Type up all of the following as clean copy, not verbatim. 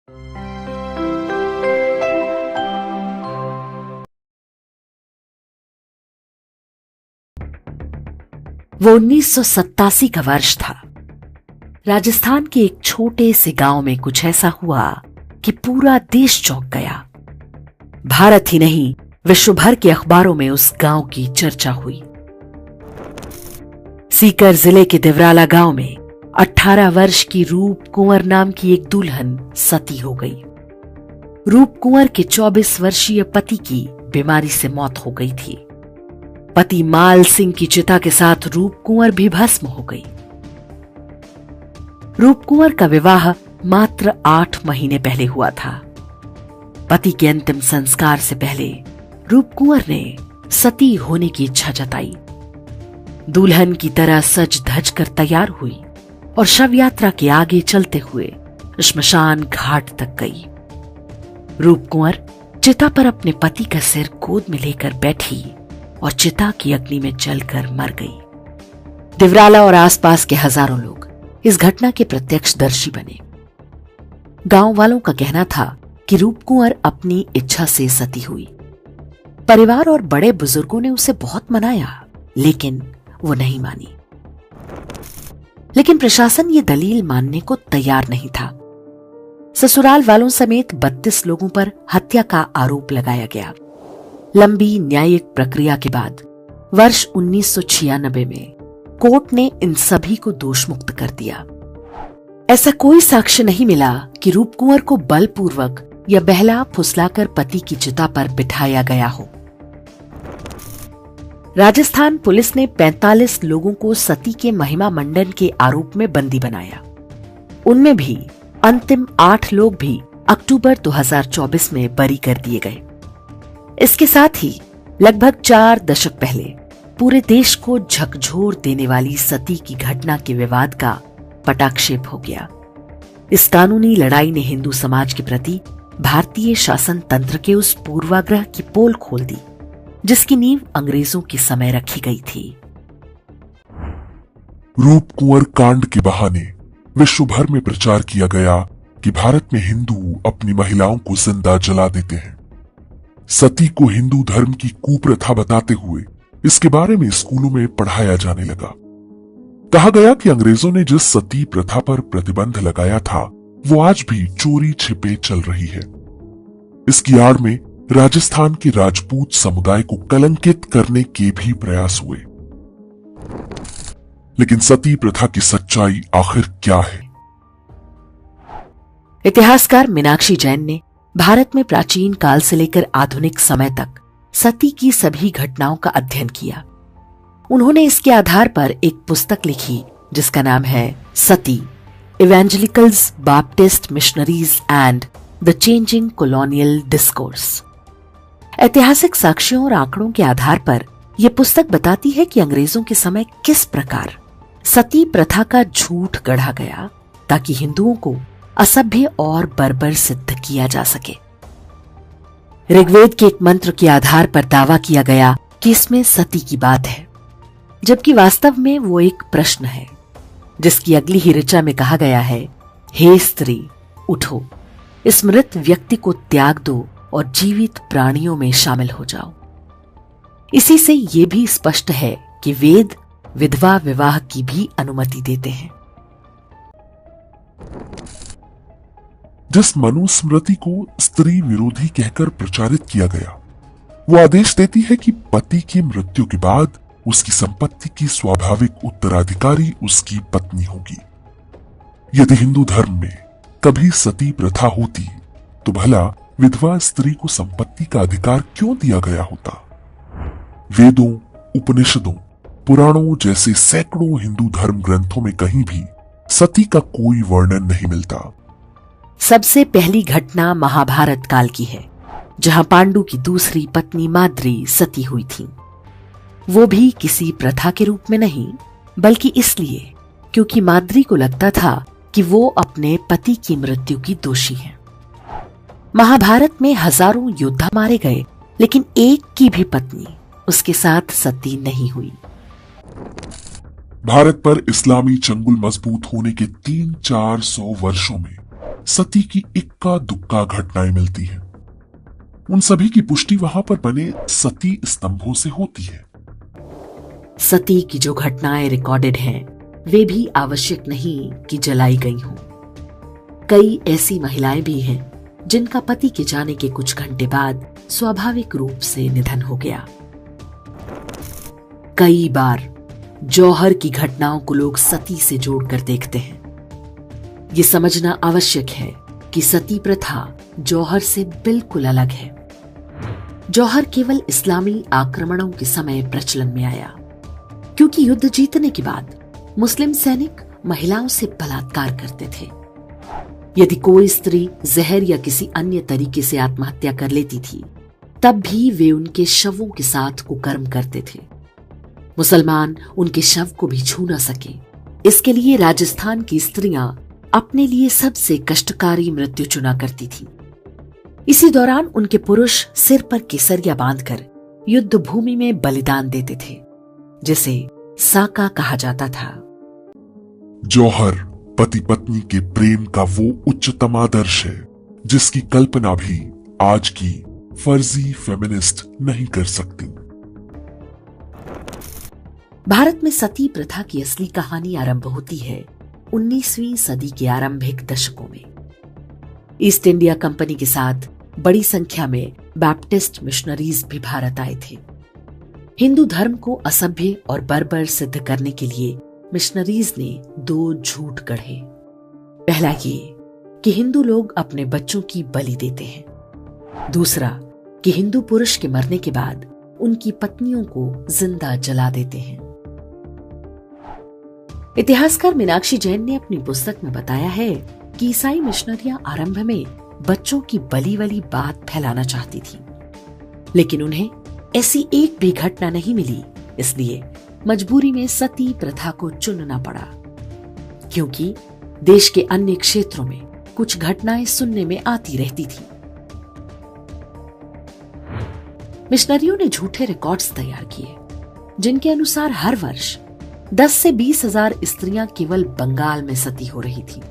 वो 1987 का वर्ष था। राजस्थान के एक छोटे से गांव में कुछ ऐसा हुआ कि पूरा देश चौंक गया। भारत ही नहीं, विश्व भर के अखबारों में उस गांव की चर्चा हुई। सीकर जिले के दिवराला गांव में 18 वर्ष की रूप कुंवर नाम की एक दुल्हन सती हो गई। रूप कुंवर के 24 वर्षीय पति की बीमारी से मौत हो गई थी। पति माल सिंह की चिता के साथ रूप कुंवर भी भस्म हो गई। रूप कुंवर का विवाह मात्र 8 महीने पहले हुआ था। पति के अंतिम संस्कार से पहले रूप कुंवर ने सती होने की इच्छा जताई। दुल्हन की तरह सज धज कर तैयार हुई और शव यात्रा के आगे चलते हुए श्मशान घाट तक गई। रूप कुंवर चिता पर अपने पति का सिर गोद में लेकर बैठी और चिता की अग्नि में जलकर मर गई। दिवराला और आसपास के हजारों लोग इस घटना के प्रत्यक्षदर्शी बने। गांव वालों का कहना था कि रूप कुंवर अपनी इच्छा से सती हुई। परिवार और बड़े बुजुर्गों ने उसे बहुत मनाया, लेकिन वो नहीं मानी। लेकिन प्रशासन ये दलील मानने को तैयार नहीं था। ससुराल वालों समेत 32 लोगों पर हत्या का आरोप लगाया गया। लंबी न्यायिक प्रक्रिया के बाद वर्ष 1996 में कोर्ट ने इन सभी को दोषमुक्त कर दिया। ऐसा कोई साक्ष्य नहीं मिला कि रूप कुंवर को बलपूर्वक या बहला फुसलाकर पति की चिता पर बिठाया गया हो। राजस्थान पुलिस ने 45 लोगों को सती के महिमा मंडन के आरोप में बंदी बनाया। उनमें भी अंतिम 8 लोग भी अक्टूबर 2024 में बरी कर दिए गए। इसके साथ ही लगभग 4 दशक पहले पूरे देश को झकझोर देने वाली सती की घटना के विवाद का पटाक्षेप हो गया। इस कानूनी लड़ाई ने हिंदू समाज के प्रति भारतीय शासन तंत्र के उस पूर्वाग्रह की पोल खोल दी, जिसकी नींव अंग्रेजों के समय रखी गई थी। रूप कुंवर कांड के बहाने विश्व भर में प्रचार किया गया कि भारत में हिंदू अपनी महिलाओं को जिंदा जला देते हैं। सती को हिंदू धर्म की कुप्रथा बताते हुए इसके बारे में स्कूलों में पढ़ाया जाने लगा। कहा गया कि अंग्रेजों ने जिस सती प्रथा पर प्रतिबंध लगाया था, वो आज भी चोरी छिपे चल रही है। इसकी आड़ में राजस्थान के राजपूत समुदाय को कलंकित करने के भी प्रयास हुए। लेकिन सती प्रथा की सच्चाई आखिर क्या है? इतिहासकार मीनाक्षी जैन ने भारत में प्राचीन काल से लेकर आधुनिक समय तक सती की सभी घटनाओं का अध्ययन किया। उन्होंने इसके आधार पर एक पुस्तक लिखी जिसका नाम है Sati, evangelicals, Baptist missionaries and the changing colonial discourse. ऐतिहासिक साक्ष्यों और आंकड़ों के आधार पर यह पुस्तक बताती है कि अंग्रेजों के समय किस प्रकार सती प्रथा का झूठ गढ़ा गया ताकि हिंदुओं को असभ्य और बर्बर सिद्ध किया जा सके। ऋग्वेद के एक मंत्र के आधार पर दावा किया गया कि इसमें सती की बात है, जबकि वास्तव में वो एक प्रश्न है, जिसकी अगली ही ऋचा में कहा गया है, हे स्त्री उठो, इस मृत व्यक्ति को त्याग दो और जीवित प्राणियों में शामिल हो जाओ। इसी से ये भी स्पष्ट है कि वेद विधवा विवाह की भी अनुमति देते हैं। जिस मनुस्मृति को स्त्री विरोधी कहकर प्रचारित किया गया, वो आदेश देती है कि पति की मृत्यु के बाद उसकी संपत्ति की स्वाभाविक उत्तराधिकारी उसकी पत्नी होगी। यदि हिंदू धर्म में कभी सती प्रथा होती तो भला विधवा स्त्री को संपत्ति का अधिकार क्यों दिया गया होता? वेदों, उपनिषदों, पुराणों जैसे सैकड़ों हिंदू धर्म ग्रंथों में कहीं भी सती का कोई वर्णन नहीं मिलता। सबसे पहली घटना महाभारत काल की है, जहां पांडु की दूसरी पत्नी माद्री सती हुई थी। वो भी किसी प्रथा के रूप में नहीं, बल्कि इसलिए क्योंकि माद्री को लगता था कि वो अपने पति की मृत्यु की दोषी है। महाभारत में हजारों योद्धा मारे गए, लेकिन एक की भी पत्नी उसके साथ सती नहीं हुई। भारत पर इस्लामी चंगुल मजबूत होने के 300-400 वर्षों में सती की इक्का दुक्का घटनाएं मिलती हैं। उन सभी की पुष्टि वहां पर बने सती स्तंभों से होती है। सती की जो घटनाएं रिकॉर्डेड हैं, वे भी आवश्यक नहीं कि जलाई गई हों। कई ऐसी महिलाएं भी हैं जिनका पति के जाने के कुछ घंटे बाद स्वाभाविक रूप से निधन हो गया। कई बार जौहर की घटनाओं को लोग सती से जोड़कर देखते हैं। ये समझना आवश्यक है कि सती प्रथा जौहर से बिल्कुल अलग है। जौहर केवल इस्लामी आक्रमणों के समय प्रचलन में आया, क्योंकि युद्ध जीतने के बाद मुस्लिम सैनिक महिलाओं से बलात्कार करते थे। यदि कोई स्त्री जहर या किसी अन्य तरीके से आत्महत्या कर लेती थी, तब भी वे उनके शवों के साथ कुकर्म करते थे। मुसलमान उनके शव को भी छू न सके, इसके लिए राजस्थान की स्त्रियां अपने लिए सबसे कष्टकारी मृत्यु चुना करती थीं। इसी दौरान उनके पुरुष सिर पर केसरिया बांधकर युद्ध भूमि में बलिदान देते थे, जिसे साका कहा जाता था। जौहर पति पत्नी के प्रेम का वो उच्चतम आदर्श है जिसकी कल्पना भी आज की फर्जी फेमिनिस्ट नहीं कर सकती। भारत में सती प्रथा की असली कहानी आरंभ होती है 19वीं सदी के आरंभिक दशकों में। ईस्ट इंडिया कंपनी के साथ बड़ी संख्या में बैप्टिस्ट मिशनरीज भी भारत आए थे। हिंदू धर्म को असभ्य और बर्बर सिद्ध करने के लिए मिशनरीज ने 2 झूठ गढ़े। पहला ये कि हिंदू लोग अपने बच्चों की बलि देते हैं। दूसरा कि हिंदू पुरुष के मरने के बाद उनकी पत्नियों को जिंदा जला देते हैं। इतिहासकार मीनाक्षी जैन ने अपनी पुस्तक में बताया है कि ईसाई मिशनरियां आरंभ में बच्चों की बलि वाली बात फैलाना चाहती थी, लेकिन उन्हें ऐसी एक भी घटना नहीं मिली, इसलिए मजबूरी में सती प्रथा को चुनना पड़ा। क्योंकि देश के अन्य क्षेत्रों में कुछ घटनाएं सुनने में आती रहती थी। मिशनरियों ने झूठे रिकॉर्ड्स तैयार किए, जिनके अनुसार हर वर्ष 10 से 20,000 स्त्रियां केवल बंगाल में सती हो रही थी।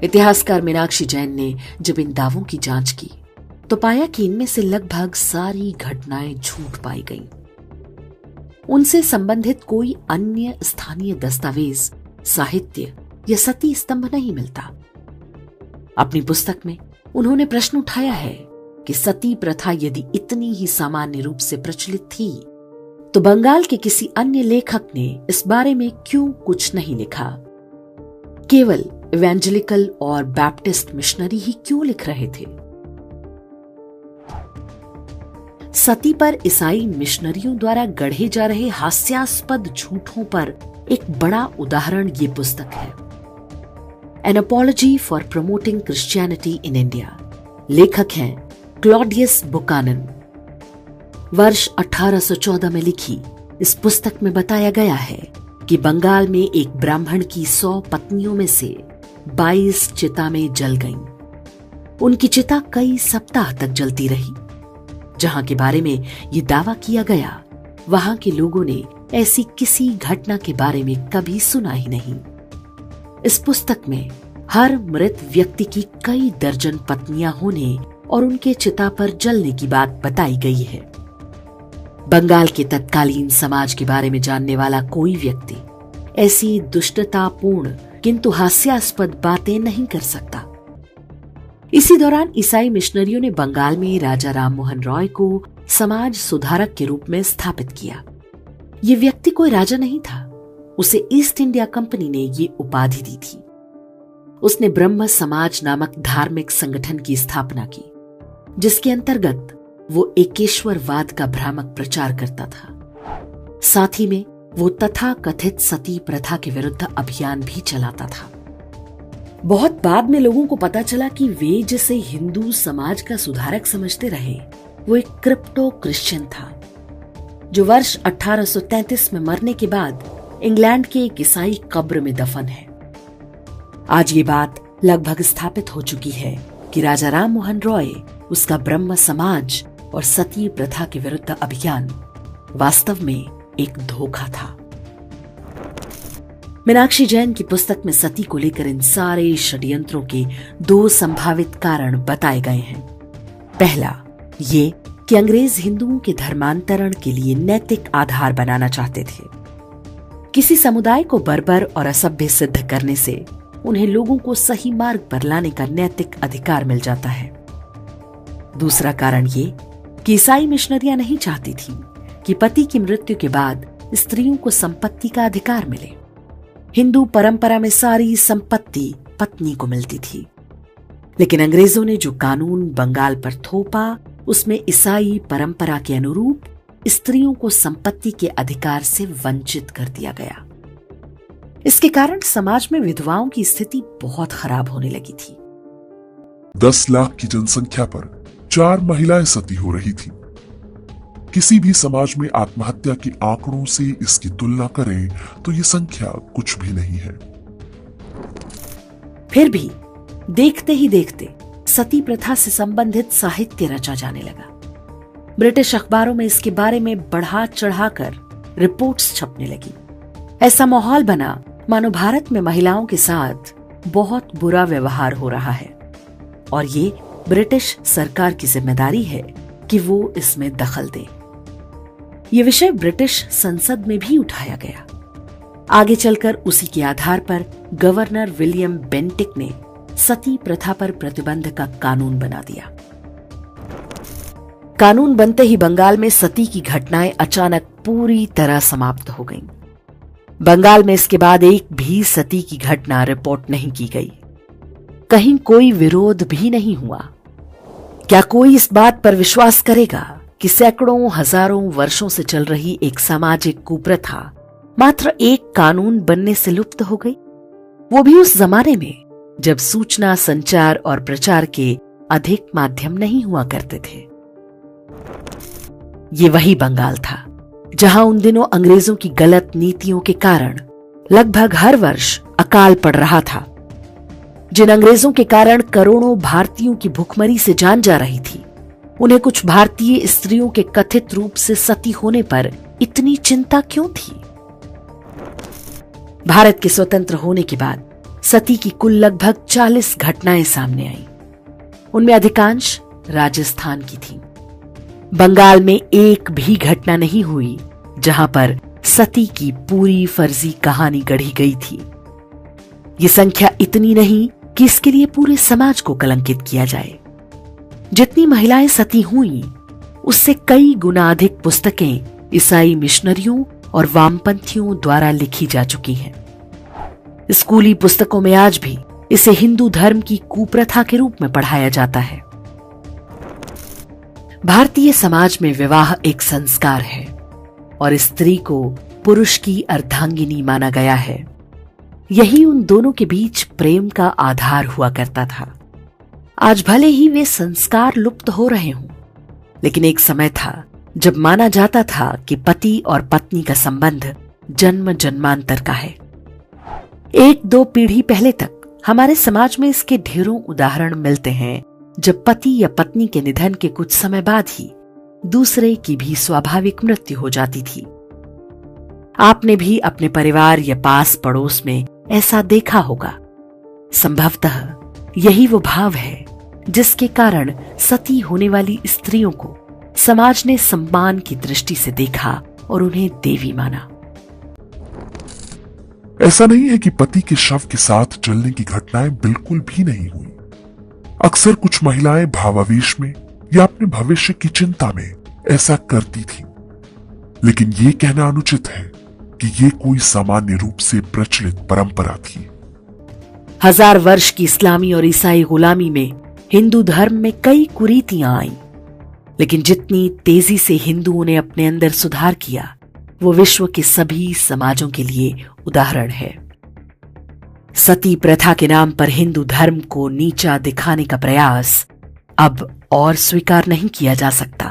इतिहासकार मीनाक्षी जैन ने जब इन दावों की जांच की, तो पाया कि इनमें से लगभग सारी घटनाएं झूठ पाई गईं। उनसे संबंधित कोई अन्य स्थानीय दस्तावेज, साहित्य या सती स्तंभ नहीं मिलता। अपनी पुस्तक में उन्होंने प्रश्न उठाया है कि सती प्रथा यदि इतनी ही सामान्य रूप से प्रचलित थी, तो बंगाल के किसी अन्य लेखक ने इस बारे में क्यों कुछ नहीं लिखा? केवल इवेंजेलिकल और बैप्टिस्ट मिशनरी ही क्यों लिख रहे थे? सती पर ईसाई मिशनरियों द्वारा गढ़े जा रहे हास्यास्पद झूठों पर एक बड़ा उदाहरण ये पुस्तक है, an apology for promoting Christianity in India. लेखक हैं क्लॉडियस बुकानन। वर्ष 1814 में लिखी इस पुस्तक में बताया गया है कि बंगाल में एक ब्राह्मण की 100 पत्नियों में से 22 चिता में जल गईं। उनकी चिता कई सप्ताह तक जलती रही। जहां के बारे में ये दावा किया गया, वहां के लोगों ने ऐसी किसी घटना के बारे में कभी सुना ही नहीं। इस पुस्तक में हर मृत व्यक्ति की कई दर्जन पत्नियां होने और उनके चिता पर जलने की बात बताई गई है। बंगाल के तत्कालीन समाज के बारे में जानने वाला कोई व्यक्ति ऐसी दुष्टतापूर्ण किंतु हास्यास्पद बातें नहीं कर सकता। इसी दौरान ईसाई मिशनरियों ने बंगाल में राजा राम मोहन रॉय को समाज सुधारक के रूप में स्थापित किया। ये व्यक्ति कोई राजा नहीं था, उसे ईस्ट इंडिया कंपनी ने ये उपाधि दी थी। उसने ब्रह्म समाज नामक धार्मिक संगठन की स्थापना की, जिसके अंतर्गत वो एकेश्वरवाद का भ्रामक प्रचार करता था। साथ ही में वो तथा कथित सती प्रथा के विरुद्ध अभियान भी चलाता था। बहुत बाद में लोगों को पता चला कि वे जिसे हिंदू समाज का सुधारक समझते रहे, वो एक क्रिप्टो क्रिश्चियन था, जो वर्ष 1833 में मरने के बाद इंग्लैंड के एक ईसाई कब्र में दफन है। आज ये बात लगभग स्थापित हो चुकी है कि राजा राम मोहन रॉय, उसका ब्रह्म समाज और सती प्रथा के विरुद्ध अभियान वास्तव में एक धोखा था। मीनाक्षी जैन की पुस्तक में सती को लेकर इन सारे षड्यंत्रों के दो संभावित कारण बताए गए हैं। पहला ये कि अंग्रेज हिंदुओं के धर्मांतरण के लिए नैतिक आधार बनाना चाहते थे। किसी समुदाय को बर्बर और असभ्य सिद्ध करने से उन्हें लोगों को सही मार्ग पर लाने का नैतिक अधिकार मिल जाता है। दूसरा कारण ये कि ईसाई मिशनरियां नहीं चाहती थीं कि पति की मृत्यु के बाद स्त्रियों को संपत्ति का अधिकार मिले। हिंदू परंपरा में सारी संपत्ति पत्नी को मिलती थी, लेकिन अंग्रेजों ने जो कानून बंगाल पर थोपा उसमें ईसाई परंपरा के अनुरूप स्त्रियों को संपत्ति के अधिकार से वंचित कर दिया गया। इसके कारण समाज में विधवाओं की स्थिति बहुत खराब होने लगी थी। 10 लाख की जनसंख्या पर 4 महिलाएं सती हो रही थी। किसी भी समाज में आत्महत्या के आंकड़ों से इसकी तुलना करें तो ये संख्या कुछ भी नहीं है। फिर भी देखते ही देखते सती प्रथा से संबंधित साहित्य रचा जाने लगा। ब्रिटिश अखबारों में इसके बारे में बढ़ा चढ़ाकर रिपोर्ट्स छपने लगी। ऐसा माहौल बना मानो भारत में महिलाओं के साथ बहुत बुरा व्यवहार हो रहा है और ये ब्रिटिश सरकार की जिम्मेदारी है कि वो इसमें दखल दे। ये विषय ब्रिटिश संसद में भी उठाया गया। आगे चलकर उसी के आधार पर गवर्नर विलियम बेंटिक ने सती प्रथा पर प्रतिबंध का कानून बना दिया। कानून बनते ही बंगाल में सती की घटनाएं अचानक पूरी तरह समाप्त हो गईं। बंगाल में इसके बाद एक भी सती की घटना रिपोर्ट नहीं की गई। कहीं कोई विरोध भी नहीं हुआ। क्या कोई इस बात पर विश्वास करेगा कि सैकड़ों हजारों वर्षों से चल रही एक सामाजिक कुप्रथा मात्र एक कानून बनने से लुप्त हो गई? वो भी उस जमाने में जब सूचना, संचार और प्रचार के अधिक माध्यम नहीं हुआ करते थे। ये वही बंगाल था जहां उन दिनों अंग्रेजों की गलत नीतियों के कारण लगभग हर वर्ष अकाल पड़ रहा था। जिन अंग्रेजों के कारण करोड़ों भारतीयों की भूखमरी से जान जा रही थी, उन्हें कुछ भारतीय स्त्रियों के कथित रूप से सती होने पर इतनी चिंता क्यों थी? भारत के स्वतंत्र होने के बाद सती की कुल लगभग 40 घटनाएं सामने आईं। उनमें अधिकांश राजस्थान की थीं। बंगाल में एक भी घटना नहीं हुई जहां पर सती की पूरी फर्जी कहानी गढ़ी गई थी। ये संख्या इतनी नहीं कि इसके लिए पूरे समाज को कलंकित किया जाए। जितनी महिलाएं सती हुईं, उससे कई गुना अधिक पुस्तकें ईसाई मिशनरियों और वामपंथियों द्वारा लिखी जा चुकी हैं। स्कूली पुस्तकों में आज भी इसे हिंदू धर्म की कुप्रथा के रूप में पढ़ाया जाता है। भारतीय समाज में विवाह एक संस्कार है और स्त्री को पुरुष की अर्धांगिनी माना गया है। यही उन दोनों के बीच प्रेम का आधार हुआ करता था। आज भले ही वे संस्कार लुप्त हो रहे हों, लेकिन एक समय था जब माना जाता था कि पति और पत्नी का संबंध जन्म जन्मांतर का है। 1-2 पीढ़ी पहले तक हमारे समाज में इसके ढेरों उदाहरण मिलते हैं, जब पति या पत्नी के निधन के कुछ समय बाद ही दूसरे की भी स्वाभाविक मृत्यु हो जाती थी। आपने भी अपने परिवार या पास पड़ोस में ऐसा देखा होगा। संभवतः यही वो भाव है जिसके कारण सती होने वाली स्त्रियों को समाज ने सम्मान की दृष्टि से देखा और उन्हें देवी माना। ऐसा नहीं है कि पति के शव के साथ जलने की घटनाएं बिल्कुल भी नहीं हुई। अक्सर कुछ महिलाएं भावावेश में या अपने भविष्य की चिंता में ऐसा करती थीं। लेकिन यह कहना अनुचित है कि यह कोई सामान्य रूप से प्रचलित परंपरा थी। 1000 वर्ष की इस्लामी और ईसाई गुलामी में हिंदू धर्म में कई कुरीतियां आईं, लेकिन जितनी तेजी से हिंदुओं ने अपने अंदर सुधार किया, वो विश्व के सभी समाजों के लिए उदाहरण है। सती प्रथा के नाम पर हिंदू धर्म को नीचा दिखाने का प्रयास अब और स्वीकार नहीं किया जा सकता।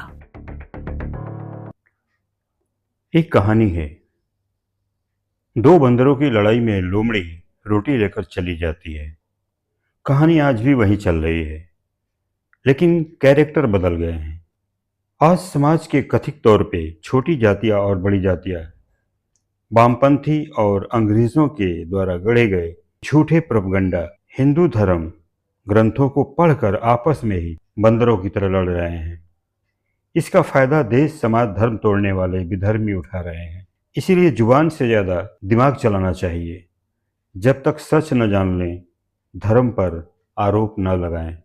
एक कहानी है। 2 बंदरों की लड़ाई में लोमड़ी रोटी लेकर चली जाती है। कहानी आज भी वही चल रही है, लेकिन कैरेक्टर बदल गए हैं। आज समाज के कथित तौर पे छोटी जातियां और बड़ी जातियां वामपंथी और अंग्रेजों के द्वारा गढ़े गए झूठे प्रोपगंडा हिंदू धर्म ग्रंथों को पढ़कर आपस में ही बंदरों की तरह लड़ रहे हैं। इसका फायदा देश समाज धर्म तोड़ने वाले विधर्मी उठा रहे हैं। इसीलिए जुबान से ज्यादा दिमाग चलाना चाहिए। जब तक सच न जान लें, धर्म पर आरोप न लगाएं।